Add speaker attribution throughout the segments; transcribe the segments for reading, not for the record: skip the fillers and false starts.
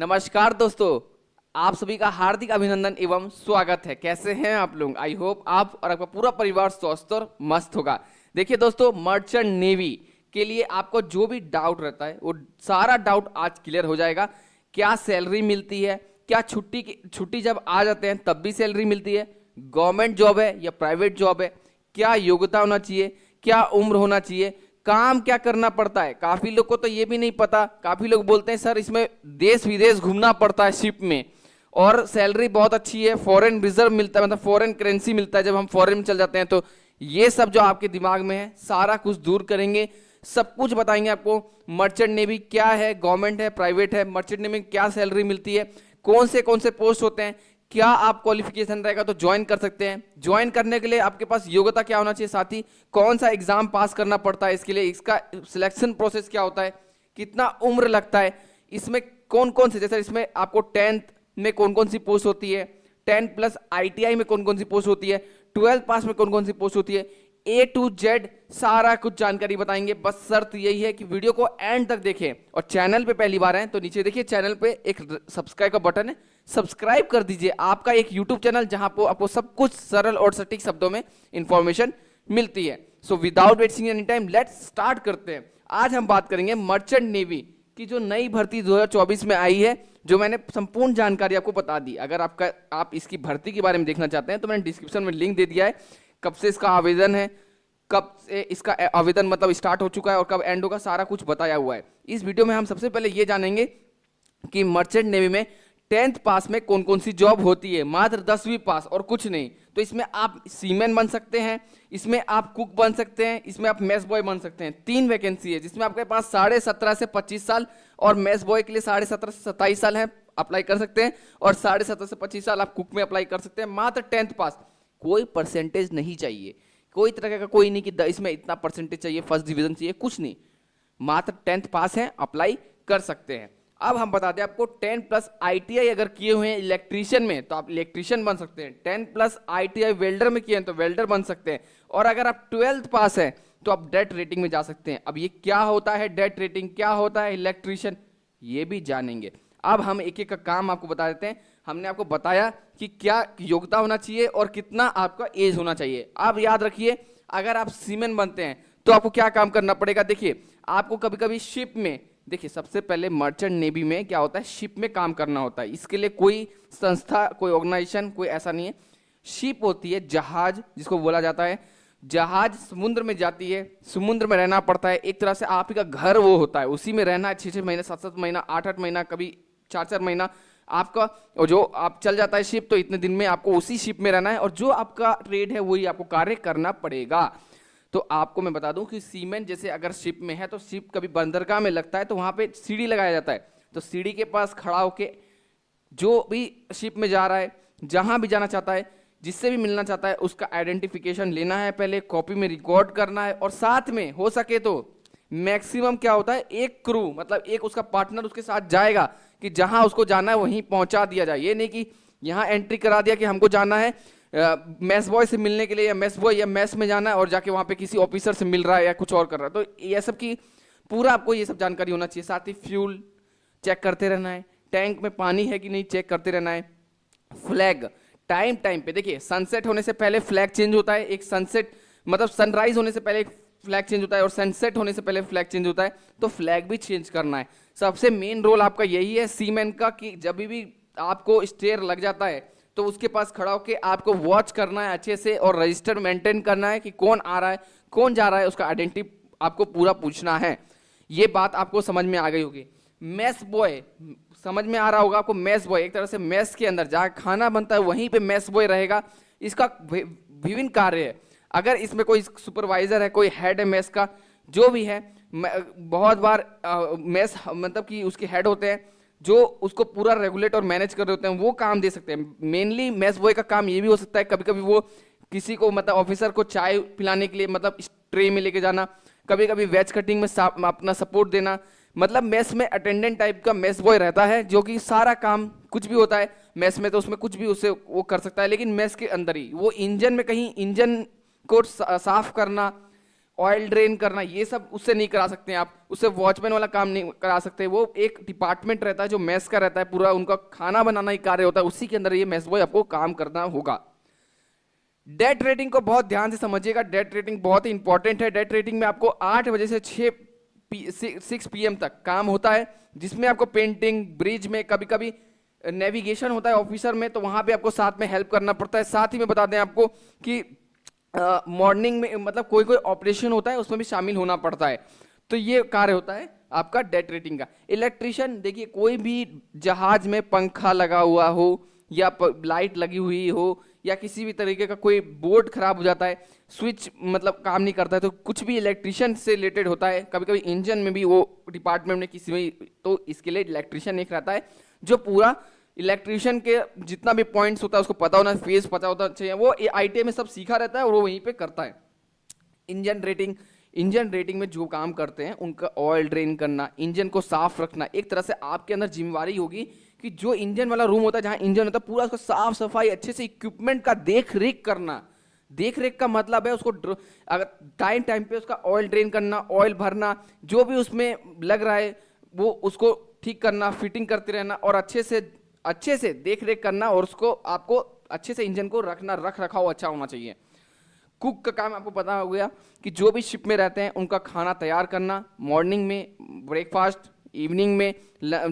Speaker 1: नमस्कार दोस्तों, आप सभी का हार्दिक अभिनंदन एवं स्वागत है। कैसे हैं आप लोग? आई होप आप और आपका पूरा परिवार स्वस्थ और मस्त होगा। देखिए दोस्तों, मर्चेंट नेवी के लिए आपको जो भी डाउट रहता है वो सारा डाउट आज क्लियर हो जाएगा। क्या सैलरी मिलती है, क्या छुट्टी जब आ जाते हैं तब भी सैलरी मिलती है, गवर्नमेंट जॉब है या प्राइवेट जॉब है, क्या योग्यता होना चाहिए, क्या उम्र होना चाहिए, काम क्या करना पड़ता है। काफी लोग को तो ये भी नहीं पता। काफी लोग बोलते हैं सर इसमें देश विदेश घूमना पड़ता है शिप में और सैलरी बहुत अच्छी है, फॉरेन रिजर्व मिलता है, मतलब फॉरेन करेंसी मिलता है जब हम फॉरेन में चल जाते हैं। तो ये सब जो आपके दिमाग में है सारा कुछ दूर करेंगे, सब कुछ बताएंगे आपको। मर्चेंट नेवी क्या है, गवर्नमेंट है, प्राइवेट है, मर्चेंट नेवी में क्या सैलरी मिलती है, कौन से पोस्ट होते हैं, क्या आप क्वालिफिकेशन रहेगा तो ज्वाइन कर सकते हैं, ज्वाइन करने के लिए आपके पास योग्यता क्या होना चाहिए, साथ ही कौन सा एग्जाम पास करना पड़ता है इसके लिए, इसका सिलेक्शन प्रोसेस क्या होता है, कितना उम्र लगता है, इसमें कौन कौन से, जैसे इसमें आपको 10th में कौन कौन सी पोस्ट होती है, 10+ ITI में कौन कौन सी पोस्ट होती है, 12th पास में कौन कौन सी पोस्ट होती है, A to Z सारा कुछ जानकारी बताएंगे। बस शर्त यही है कि वीडियो को एंड तक देखें और चैनल पे पहली बार हैं तो नीचे देखिए चैनल पे एक सब्सक्राइब का बटन है, सब्सक्राइब कर दीजिए। आपका एक यूट्यूब चैनल जहां पर आपको सब कुछ सरल और सटीक शब्दों में इंफॉर्मेशन मिलती है। So without wasting any time let's start करते हैं। आज हम बात करेंगे मर्चेंट नेवी की जो नई भर्ती 2024 में आई है, जो मैंने संपूर्ण जानकारी आपको बता दी। अगर आप इसकी भर्ती के बारे में देखना चाहते हैं तो मैंने डिस्क्रिप्शन में लिंक दे दिया है। कब से इसका आवेदन है, कब से इसका आवेदन मतलब स्टार्ट हो चुका है और कब एंड होगा, सारा कुछ बताया हुआ है। इस वीडियो में हम सबसे पहले ये जानेंगे कि मर्चेंट नेवी में 10th पास में कौन कौन सी जॉब होती है। मात्र 10वीं पास और कुछ नहीं। तो इसमें आप सीमैन बन सकते हैं, इसमें आप कुक बन सकते हैं, इसमें आप मेस बॉय बन सकते हैं। 3 वैकेंसी है जिसमें आपके पास 17.5 से 25 साल और मेस बॉय के लिए 17.5 से 27 साल है, अप्लाई कर सकते हैं। और 17.5 से 25 साल आप कुक में अप्लाई कर सकते हैं। मात्र 10th पास, कोई परसेंटेज नहीं चाहिए, कोई तरह का कोई नहीं कि इसमें इतना परसेंटेज चाहिए, फर्स्ट डिवीजन चाहिए, कुछ नहीं। मात्र 10th पास है, अप्लाई कर सकते हैं। अब हम बता दें आपको 10+ ITI अगर किए हुए हैं इलेक्ट्रीशियन में तो आप इलेक्ट्रीशियन बन सकते हैं। 10+ ITI वेल्डर में किए हैं तो वेल्डर बन सकते हैं। और अगर आप 12th पास है तो आप डेट रेटिंग में जा सकते हैं। अब ये क्या होता है डेट रेटिंग, क्या होता है इलेक्ट्रीशियन, ये भी जानेंगे। अब हम एक एक का काम आपको बता देते हैं। हमने आपको बताया कि क्या योग्यता होना चाहिए और कितना आपका एज होना चाहिए। अब याद रखिए, अगर आप सीमेन बनते हैं तो आपको क्या काम करना पड़ेगा। देखिए, आपको कभी कभी शिप में, देखिए सबसे पहले मर्चेंट नेवी में क्या होता है, शिप में काम करना होता है। इसके लिए कोई संस्था, कोई ऑर्गेनाइजेशन, कोई ऐसा नहीं है। शिप होती है जहाज, जिसको बोला जाता है। जहाज समुद्र में जाती है, समुद्र में रहना पड़ता है। एक तरह से आप ही का घर वो होता है, उसी में रहना है 6-6 महीने, 7-7 महीना, 8-8 महीना, कभी 4-4 महीना आपका। और जो आप चल जाता है शिप तो इतने दिन में आपको उसी शिप में रहना है और जो आपका ट्रेड है वही आपको कार्य करना पड़ेगा। तो आपको मैं बता दूं कि सीमेंट जैसे अगर शिप में है तो शिप कभी बंदरगाह में लगता है तो वहां पे सीढ़ी लगाया जाता है। तो सीढ़ी के पास खड़ा होके जो भी शिप में जा रहा है, जहां भी जाना चाहता है, जिससे भी मिलना चाहता है, उसका आइडेंटिफिकेशन लेना है, पहले कॉपी में रिकॉर्ड करना है। और साथ में हो सके तो मैक्सिमम क्या होता है, एक क्रू मतलब एक उसका पार्टनर उसके साथ जाएगा कि जहां उसको जाना है वहीं पहुंचा दिया जाए। ये नहीं कि यहां एंट्री करा दिया कि हमको जाना है मेस बॉय से मिलने के लिए या मेस बॉय या मेस में जाना है और जाके वहां पे किसी ऑफिसर से मिल रहा है या कुछ और कर रहा है। तो ये सब की पूरा आपको ये सब जानकारी होना चाहिए। साथ ही फ्यूल चेक करते रहना है, टैंक में पानी है कि नहीं चेक करते रहना है। फ्लैग टाइम टाइम पे, देखिए सनसेट होने से पहले फ्लैग चेंज होता है। एक सनसेट मतलब सनराइज होने से पहले एक फ्लैग चेंज होता है और सनसेट होने से पहले फ्लैग चेंज होता है। तो फ्लैग भी चेंज करना है। सबसे मेन रोल आपका यही है सीमैन का कि जब भी आपको स्टेयर लग जाता है तो उसके पास खड़ा होकर आपको वॉच करना है अच्छे से और रजिस्टर मेंटेन करना है कि कौन आ रहा है, कौन जा रहा है, उसका आइडेंटिटी आपको पूरा पूछना है। ये बात आपको समझ में आ गई होगी। मेस बॉय समझ में आ रहा होगा आपको। मेस बॉय एक तरह से मेस के अंदर जहाँ खाना बनता है वहीं पे मेस बॉय रहेगा। इसका विभिन्न कार्य है। अगर इसमें कोई सुपरवाइजर है, कोई हेड है मेस का, जो भी है, बहुत बार मेस मतलब कि उसके हेड होते हैं जो उसको पूरा रेगुलेट और मैनेज कर रहे होते हैं, वो काम दे सकते हैं। मेनली मेस बॉय का काम ये भी हो सकता है, कभी कभी वो किसी को मतलब ऑफिसर को चाय पिलाने के लिए मतलब ट्रे में लेके जाना, कभी कभी वेज कटिंग में अपना सपोर्ट देना। मतलब मेस में अटेंडेंट टाइप का मेस बॉय रहता है जो कि सारा काम कुछ भी होता है मेस में तो उसमें कुछ भी उससे वो कर सकता है। लेकिन मेस के अंदर ही वो इंजन में कहीं इंजन को साफ करना ऑयल ड्रेन करना, ये सब उससे नहीं करा सकते हैं आप, उससे वॉचमैन वाला काम नहीं करा सकते। वो एक डिपार्टमेंट रहता है जो मेस का रहता है, पूरा उनका खाना बनाना ही कार्य होता है, उसी के अंदर ये मेस बॉय आपको काम करना होगा। डेट रेटिंग को बहुत ध्यान से समझिएगा, डेट रेटिंग बहुत ही इंपॉर्टेंट है। डेट रेटिंग में आपको 8 बजे से 6 PM तक काम होता है, जिसमें आपको पेंटिंग, ब्रिज में, कभी कभी नेविगेशन होता है ऑफिसर में, तो वहां पे आपको साथ में हेल्प करना पड़ता है। साथ ही में बता दें आपको कि मॉर्निंग में मतलब कोई कोई ऑपरेशन होता है उसमें भी शामिल होना पड़ता है। तो ये कार्य होता है आपका डेट रेटिंग का। इलेक्ट्रिशियन, देखिए कोई भी जहाज में पंखा लगा हुआ हो या लाइट लगी हुई हो या किसी भी तरीके का कोई बोर्ड खराब हो जाता है, स्विच मतलब काम नहीं करता है, तो कुछ भी इलेक्ट्रिशियन से रिलेटेड होता है। कभी कभी इंजन में भी वो डिपार्टमेंट में किसी में, तो इसके लिए इलेक्ट्रिशियन एक रहता है जो पूरा इलेक्ट्रिशियन के जितना भी पॉइंट्स होता है उसको पता होना, फेज पता होता चाहिए, वो IIT में सब सीखा रहता है और वो वहीं पे करता है। इंजन रेटिंग में जो काम करते हैं उनका ऑयल ड्रेन करना, इंजन को साफ रखना, एक तरह से आपके अंदर जिम्मेवारी होगी कि जो इंजन वाला रूम होता है जहां इंजन होता है पूरा उसको साफ सफाई अच्छे से, इक्विपमेंट का देख रेख करना। देख रेख का मतलब है उसको अगर टाइम टाइम पे उसका ऑयल ड्रेन करना, ऑयल भरना, जो भी उसमें लग रहा है वो उसको ठीक करना, फिटिंग करते रहना और अच्छे से देख रेख करना, और उसको आपको अच्छे से इंजन को रखना, रख रखाव अच्छा होना चाहिए। कुक का काम आपको पता हो गया कि जो भी शिप में रहते हैं उनका खाना तैयार करना, मॉर्निंग में ब्रेकफास्ट, इवनिंग में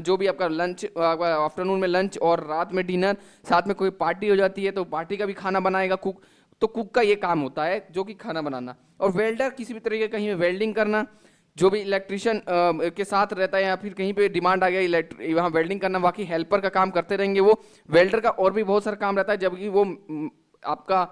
Speaker 1: जो भी आपका लंच, आफ्टरनून में लंच और रात में डिनर, साथ में कोई पार्टी हो जाती है तो पार्टी का भी खाना बनाएगा कुक। तो कुक का ये काम होता है जो कि खाना बनाना। और वेल्डर, किसी भी तरीके कहीं में वेल्डिंग करना, जो भी इलेक्ट्रिशियन के साथ रहता है या फिर कहीं पे डिमांड आ गया वहाँ वेल्डिंग करना, बाकी हेल्पर का काम करते रहेंगे वो। वेल्डर का और भी बहुत सारा काम रहता है, जबकि वो आपका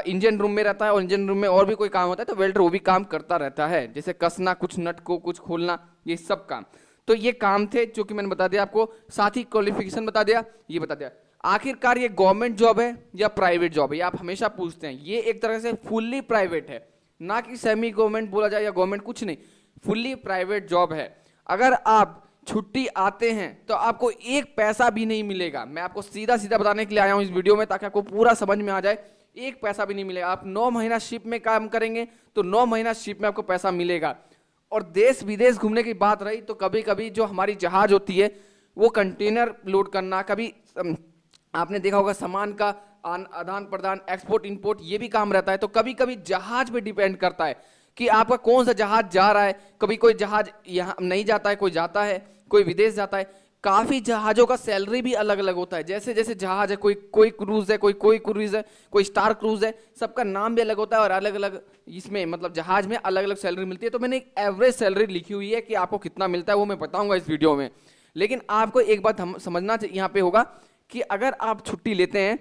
Speaker 1: इंजन रूम में रहता है और इंजन रूम में और भी कोई काम होता है तो वेल्डर वो भी काम करता रहता है, जैसे कसना, कुछ नट को कुछ खोलना, ये सब काम। तो ये काम थे जो कि मैंने बता दिया आपको, साथ ही क्वालिफिकेशन बता दिया, ये बता दिया। आखिरकार ये गवर्नमेंट जॉब है या प्राइवेट जॉब है, ये आप हमेशा पूछते हैं। ये एक तरह से फुल्ली प्राइवेट है, ना कि सेमी गवर्नमेंट बोला जाए या गवर्नमेंट, कुछ नहीं, फुल्ली प्राइवेट जॉब है। अगर आप छुट्टी आते हैं तो आपको एक पैसा भी नहीं मिलेगा। मैं आपको सीधा सीधा बताने के लिए आया हूं इस वीडियो में ताकि आपको पूरा समझ में आ जाए। एक पैसा भी नहीं मिलेगा। आप 9 महीना शिप में काम करेंगे तो 9 महीना शिप में आपको पैसा मिलेगा। और देश विदेश घूमने की बात रही तो कभी कभी जो हमारी जहाज होती है वो कंटेनर लोड करना, कभी आपने देखा होगा सामान का आदान प्रदान, एक्सपोर्ट इंपोर्ट, ये भी काम रहता है। तो कभी कभी जहाज पे डिपेंड करता है कि आपका कौन सा जहाज जा रहा है। कभी कोई जहाज यहाँ नहीं जाता है, कोई जाता है, कोई विदेश जाता है। काफी जहाजों का सैलरी भी अलग अलग होता है, जैसे जैसे जहाज है, कोई क्रूज है, कोई क्रूज है, कोई स्टार क्रूज है, सबका नाम भी अलग होता है और अलग अलग इसमें मतलब जहाज में अलग अलग सैलरी मिलती है। तो मैंने एक एवरेज सैलरी लिखी हुई है कि आपको कितना मिलता है वो मैं बताऊंगा इस वीडियो में। लेकिन आपको एक बात हम समझना यहाँ पे होगा कि अगर आप छुट्टी लेते हैं,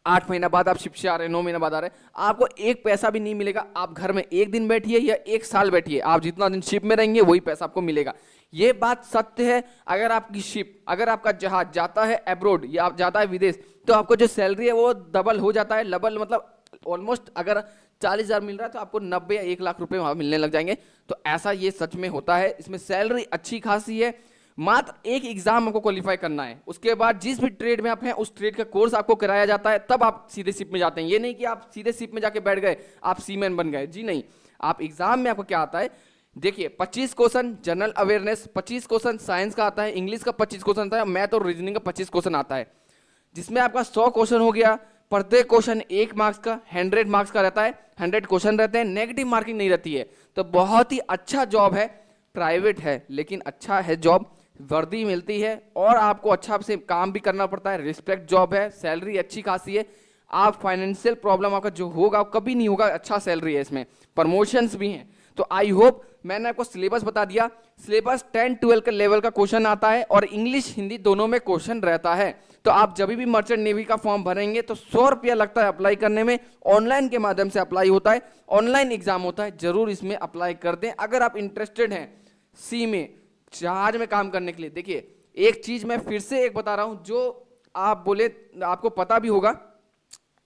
Speaker 1: 8 महीना बाद आप शिप से आ रहे हैं, 9 महीना बाद आ रहे हैं, आपको एक पैसा भी नहीं मिलेगा। आप घर में एक दिन बैठिए या एक साल बैठिए, आप जितना दिन शिप में रहेंगे वही पैसा आपको मिलेगा। ये बात सत्य है। अगर आपकी शिप, अगर आपका जहाज जाता है अब्रोड या आप जाता है विदेश, तो आपको जो सैलरी है वो डबल हो जाता है। डबल मतलब ऑलमोस्ट अगर 40,000 मिल रहा है तो आपको 90 या 1 लाख रुपए वहां मिलने लग जाएंगे। तो ऐसा ये सच में होता है। इसमें सैलरी अच्छी खासी है। मात्र एक एग्जाम आपको क्वालिफाई करना है, उसके बाद जिस भी ट्रेड में आप हैं उस ट्रेड का कोर्स आपको कराया जाता है, तब आप सीधे शिप में जाते हैं। ये नहीं कि आप सीधे शिप में जाके बैठ गए, आप सीमैन बन गए, जी नहीं। आप एग्जाम में आपको क्या आता है, देखिए 25 question general awareness, 25 question science का आता है, इंग्लिश का 25 क्वेश्चन आता है, मैथ और रीजनिंग का 25 क्वेश्चन आता है, जिसमें आपका 100 क्वेश्चन हो गया। प्रत्येक क्वेश्चन 1 मार्क्स का, 100 मार्क्स का रहता है, 100 क्वेश्चन रहते हैं, नेगेटिव मार्किंग नहीं रहती है। तो बहुत ही अच्छा जॉब है, प्राइवेट है लेकिन अच्छा है जॉब, वर्दी मिलती है और आपको अच्छा से काम भी करना पड़ता है। रिस्पेक्ट जॉब है, सैलरी अच्छी खासी है। आप फाइनेंशियल प्रॉब्लम आपका जो होगा कभी नहीं होगा, अच्छा सैलरी है इसमें, प्रमोशंस भी हैं। तो आई होप मैंने आपको सिलेबस बता दिया। सिलेबस 10-12 के लेवल का क्वेश्चन आता है और इंग्लिश हिंदी दोनों में क्वेश्चन रहता है। तो आप जब भी मर्चेंट नेवी का फॉर्म भरेंगे तो 100 रुपया लगता है अप्लाई करने में। ऑनलाइन के माध्यम से अप्लाई होता है, ऑनलाइन एग्जाम होता है, जरूर इसमें अप्लाई कर दें अगर आप इंटरेस्टेड हैं सी में, जहाज में काम करने के लिए। देखिए एक चीज मैं फिर से एक बता रहा हूं जो आप बोले आपको पता भी होगा,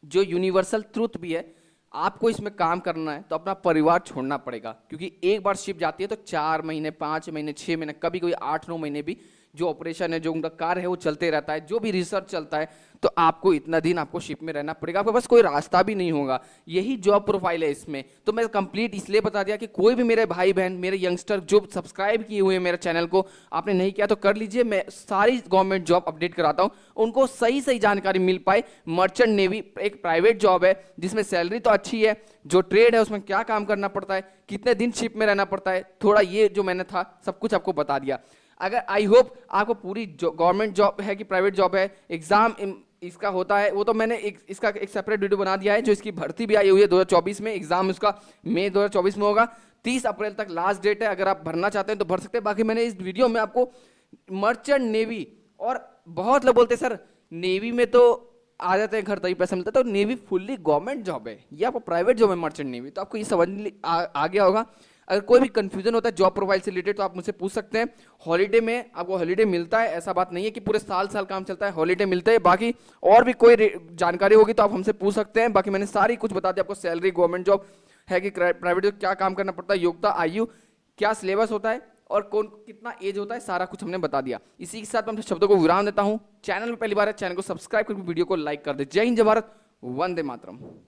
Speaker 1: जो यूनिवर्सल ट्रूथ भी है, आपको इसमें काम करना है तो अपना परिवार छोड़ना पड़ेगा। क्योंकि एक बार शिप जाती है तो 4 महीने, 5 महीने, 6 महीने, कभी कोई 8-9 महीने भी जो ऑपरेशन है, जो उनका कार्य है वो चलते रहता है, जो भी रिसर्च चलता है, तो आपको इतना दिन आपको शिप में रहना पड़ेगा, आपके पास कोई रास्ता भी नहीं होगा। यही जॉब प्रोफाइल है इसमें। तो मैं कंप्लीट इसलिए बता दिया कि कोई भी मेरे भाई बहन, मेरे यंगस्टर जो सब्सक्राइब किए हुए हैं मेरे चैनल को, आपने नहीं किया तो कर लीजिए। मैं सारी गवर्नमेंट जॉब अपडेट कराता हूँ, उनको सही सही जानकारी मिल पाए। मर्चेंट नेवी एक प्राइवेट जॉब है जिसमें सैलरी तो अच्छी है, जो ट्रेड है उसमें क्या काम करना पड़ता है, कितने दिन शिप में रहना पड़ता है, थोड़ा ये जो मैंने था सब कुछ आपको बता दिया। अगर आई होप आपको पूरी गवर्नमेंट जॉब है कि प्राइवेट जॉब है, एग्जाम इसका होता है, वो तो मैंने इसका एक सेपरेट वीडियो बना दिया है। जो इसकी भर्ती भी आई हुई है 2024 में, एग्जाम उसका मई 2024 में होगा। 30 अप्रैल तक लास्ट डेट है, अगर आप भरना चाहते हैं तो भर सकते हैं। बाकी मैंने इस वीडियो में आपको मर्चेंट नेवी, और बहुत लोग बोलते हैं सर नेवी में तो आ जाते हैं घर तभी पैसा मिलता है, तो नेवी फुल्ली गवर्नमेंट जॉब है, ये आपको प्राइवेट जॉब है मर्चेंट नेवी। तो आपको ये समझ आ गया होगा। अगर कोई भी कंफ्यूजन होता है जॉब प्रोफाइल से रिलेटेड तो आप मुझसे पूछ सकते हैं। हॉलीडे में आपको हॉलीडे मिलता है, ऐसा बात नहीं है कि पूरे साल काम चलता है, हॉलीडे मिलते हैं। बाकी और भी कोई जानकारी होगी तो आप हमसे पूछ सकते हैं। बाकी मैंने सारी कुछ बता दिया आपको, सैलरी, गवर्नमेंट जॉब है कि प्राइवेट जॉब, क्या काम करना पड़ता है, योग्यता, आयु, क्या सिलेबस होता है और कौन कितना एज होता है, सारा कुछ हमने बता दिया। इसी के साथ मैं शब्दों को विराम देता हूं। चैनल में पहली बार है, चैनल को सब्सक्राइब करके वीडियो को लाइक कर दे। जय हिंद, जय भारत, वंदे मातरम।